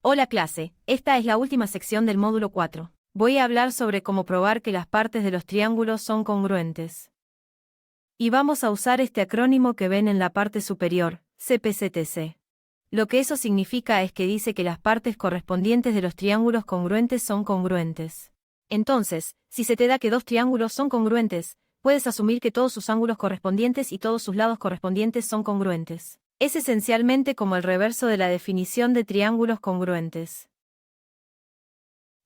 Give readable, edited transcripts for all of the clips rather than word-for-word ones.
Hola clase, esta es la última sección del módulo 4. Voy a hablar sobre cómo probar que las partes de los triángulos son congruentes. Y vamos a usar este acrónimo que ven en la parte superior, CPCTC. Lo que eso significa es que dice que las partes correspondientes de los triángulos congruentes son congruentes. Entonces, si se te da que dos triángulos son congruentes, puedes asumir que todos sus ángulos correspondientes y todos sus lados correspondientes son congruentes. Es esencialmente como el reverso de la definición de triángulos congruentes.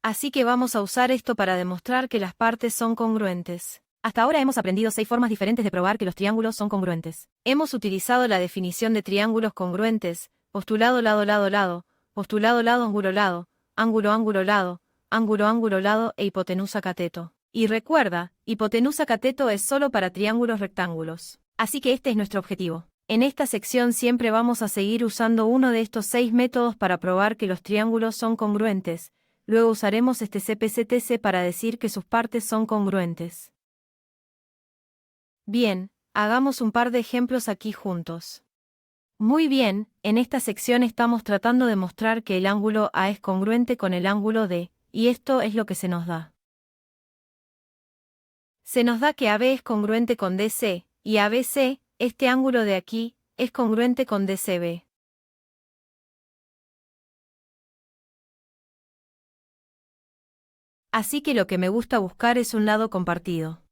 Así que vamos a usar esto para demostrar que las partes son congruentes. Hasta ahora hemos aprendido 6 formas diferentes de probar que los triángulos son congruentes. Hemos utilizado la definición de triángulos congruentes, postulado lado lado lado, postulado lado ángulo lado, ángulo ángulo lado, ángulo ángulo lado e hipotenusa cateto. Y recuerda, hipotenusa cateto es solo para triángulos rectángulos. Así que este es nuestro objetivo. En esta sección siempre vamos a seguir usando uno de estos 6 métodos para probar que los triángulos son congruentes. Luego usaremos este CPCTC para decir que sus partes son congruentes. Bien, hagamos un par de ejemplos aquí juntos. Muy bien, en esta sección estamos tratando de mostrar que el ángulo A es congruente con el ángulo D, y esto es lo que se nos da. Se nos da que AB es congruente con DC, y ABC, este ángulo de aquí, es congruente con DCB. Así que lo que me gusta buscar es un lado compartido.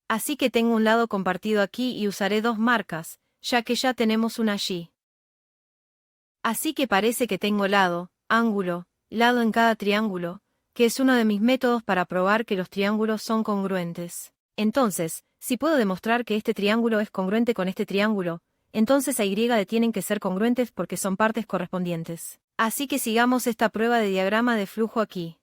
Así que tengo un lado compartido aquí y usaré dos marcas, ya que ya tenemos una allí. Así que parece que tengo lado, ángulo, lado en cada triángulo, que es uno de mis métodos para probar que los triángulos son congruentes. Entonces, si puedo demostrar que este triángulo es congruente con este triángulo, entonces A y D tienen que ser congruentes porque son partes correspondientes. Así que sigamos esta prueba de diagrama de flujo aquí.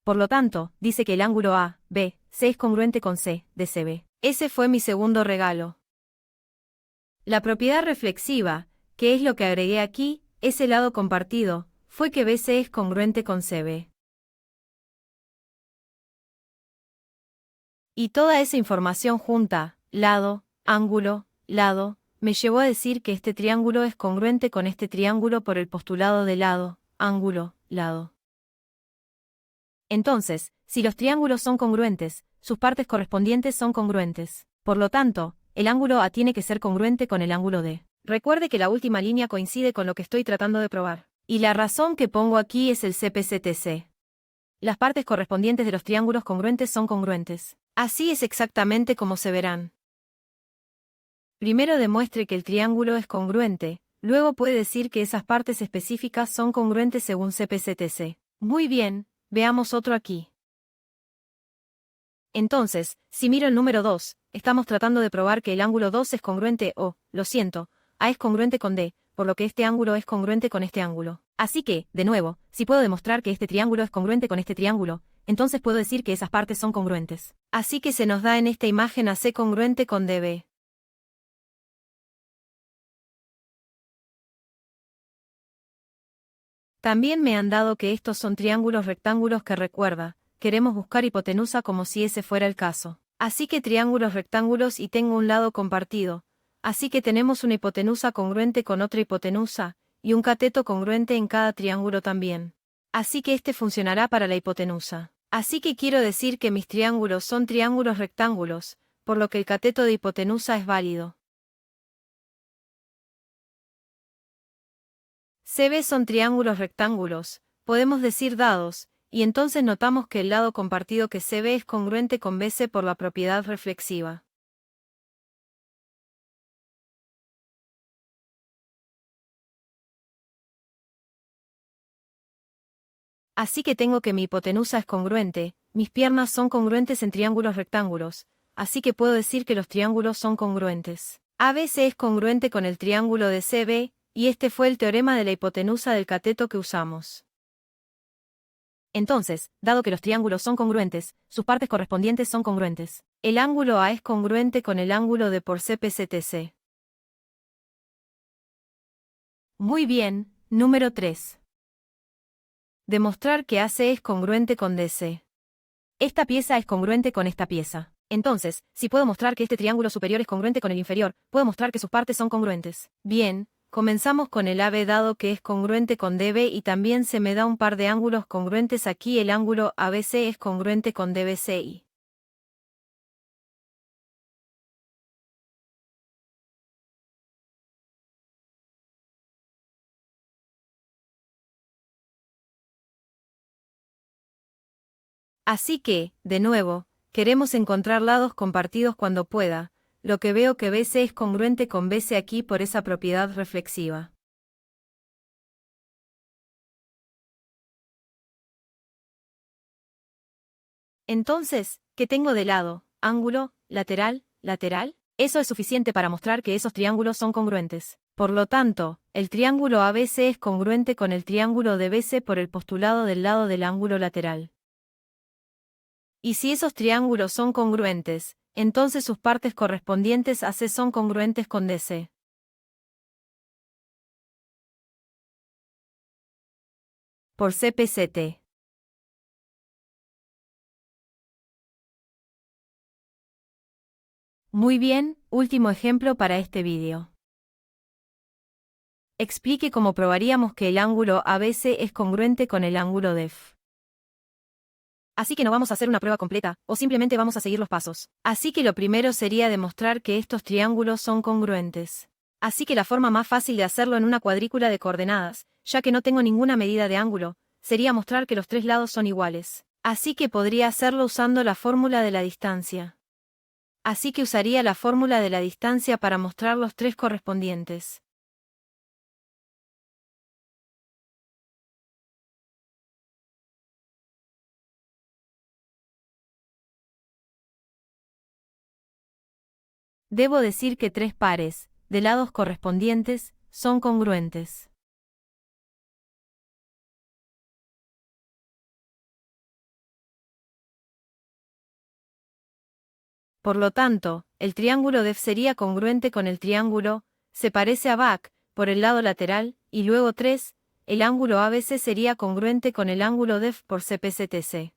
Por lo tanto, dice que el ángulo A, B, C es congruente con C, DCB. Ese fue mi segundo regalo. La propiedad reflexiva, que es lo que agregué aquí, ese lado compartido, fue que BC es congruente con CB. Y toda esa información junta, lado, ángulo, lado, me llevó a decir que este triángulo es congruente con este triángulo por el postulado de lado, ángulo, lado. Entonces, si los triángulos son congruentes, sus partes correspondientes son congruentes. Por lo tanto, el ángulo A tiene que ser congruente con el ángulo D. Recuerde que la última línea coincide con lo que estoy tratando de probar. Y la razón que pongo aquí es el CPCTC. Las partes correspondientes de los triángulos congruentes son congruentes. Así es exactamente como se verán. Primero demuestre que el triángulo es congruente, luego puede decir que esas partes específicas son congruentes según CPCTC. Muy bien, veamos otro aquí. Entonces, si miro el número 2, estamos tratando de probar que el ángulo 2 es congruente o, lo siento, A es congruente con D, por lo que este ángulo es congruente con este ángulo. Así que, de nuevo, si puedo demostrar que este triángulo es congruente con este triángulo, entonces puedo decir que esas partes son congruentes. Así que se nos da en esta imagen AC congruente con DB. También me han dado que estos son triángulos rectángulos que recuerda, queremos buscar hipotenusa como si ese fuera el caso. Así que triángulos rectángulos y tengo un lado compartido. Así que tenemos una hipotenusa congruente con otra hipotenusa, y un cateto congruente en cada triángulo también. Así que este funcionará para la hipotenusa. Así que quiero decir que mis triángulos son triángulos rectángulos, por lo que el cateto de hipotenusa es válido. CB son triángulos rectángulos, podemos decir dados, y entonces notamos que el lado compartido que CB es congruente con BC por la propiedad reflexiva. Así que tengo que mi hipotenusa es congruente, mis piernas son congruentes en triángulos rectángulos, así que puedo decir que los triángulos son congruentes. ABC es congruente con el triángulo de CB, y este fue el teorema de la hipotenusa del cateto que usamos. Entonces, dado que los triángulos son congruentes, sus partes correspondientes son congruentes. El ángulo A es congruente con el ángulo D por CPCTC. Muy bien, número 3. Demostrar que AC es congruente con DC. Esta pieza es congruente con esta pieza. Entonces, si puedo mostrar que este triángulo superior es congruente con el inferior, puedo mostrar que sus partes son congruentes. Bien, Comenzamos con el AB dado que es congruente con DB y también se me da un par de ángulos congruentes aquí. El ángulo ABC es congruente con DBCI. Así que, de nuevo, queremos encontrar lados compartidos cuando pueda. Lo que veo que BC es congruente con BC aquí por esa propiedad reflexiva. Entonces, ¿qué tengo de lado? Ángulo, lateral, lateral. Eso es suficiente para mostrar que esos triángulos son congruentes. Por lo tanto, el triángulo ABC es congruente con el triángulo DBC por el postulado del lado del ángulo lateral. Y si esos triángulos son congruentes, entonces sus partes correspondientes a C son congruentes con DC. Por CPCT. Muy bien, último ejemplo para este vídeo. Explique cómo probaríamos que el ángulo ABC es congruente con el ángulo DEF. Así que no vamos a hacer una prueba completa, o simplemente vamos a seguir los pasos. Así que lo primero sería demostrar que estos triángulos son congruentes. Así que la forma más fácil de hacerlo en una cuadrícula de coordenadas, ya que no tengo ninguna medida de ángulo, sería mostrar que los tres lados son iguales. Así que podría hacerlo usando la fórmula de la distancia. Así que usaría la fórmula de la distancia para mostrar los tres correspondientes. Debo decir que tres pares, de lados correspondientes, son congruentes. Por lo tanto, el triángulo DEF sería congruente con el triángulo, se parece a BAC, por el lado lateral, y luego 3, el ángulo ABC sería congruente con el ángulo DEF por CPCTC.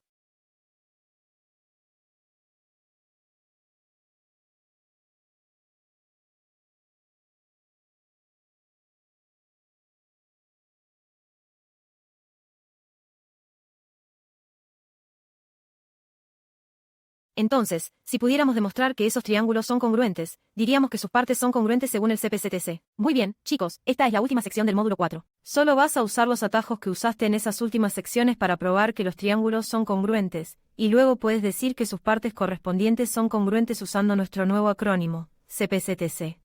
Entonces, si pudiéramos demostrar que esos triángulos son congruentes, diríamos que sus partes son congruentes según el CPCTC. Muy bien, chicos, esta es la última sección del módulo 4. Solo vas a usar los atajos que usaste en esas últimas secciones para probar que los triángulos son congruentes, y luego puedes decir que sus partes correspondientes son congruentes usando nuestro nuevo acrónimo, CPCTC.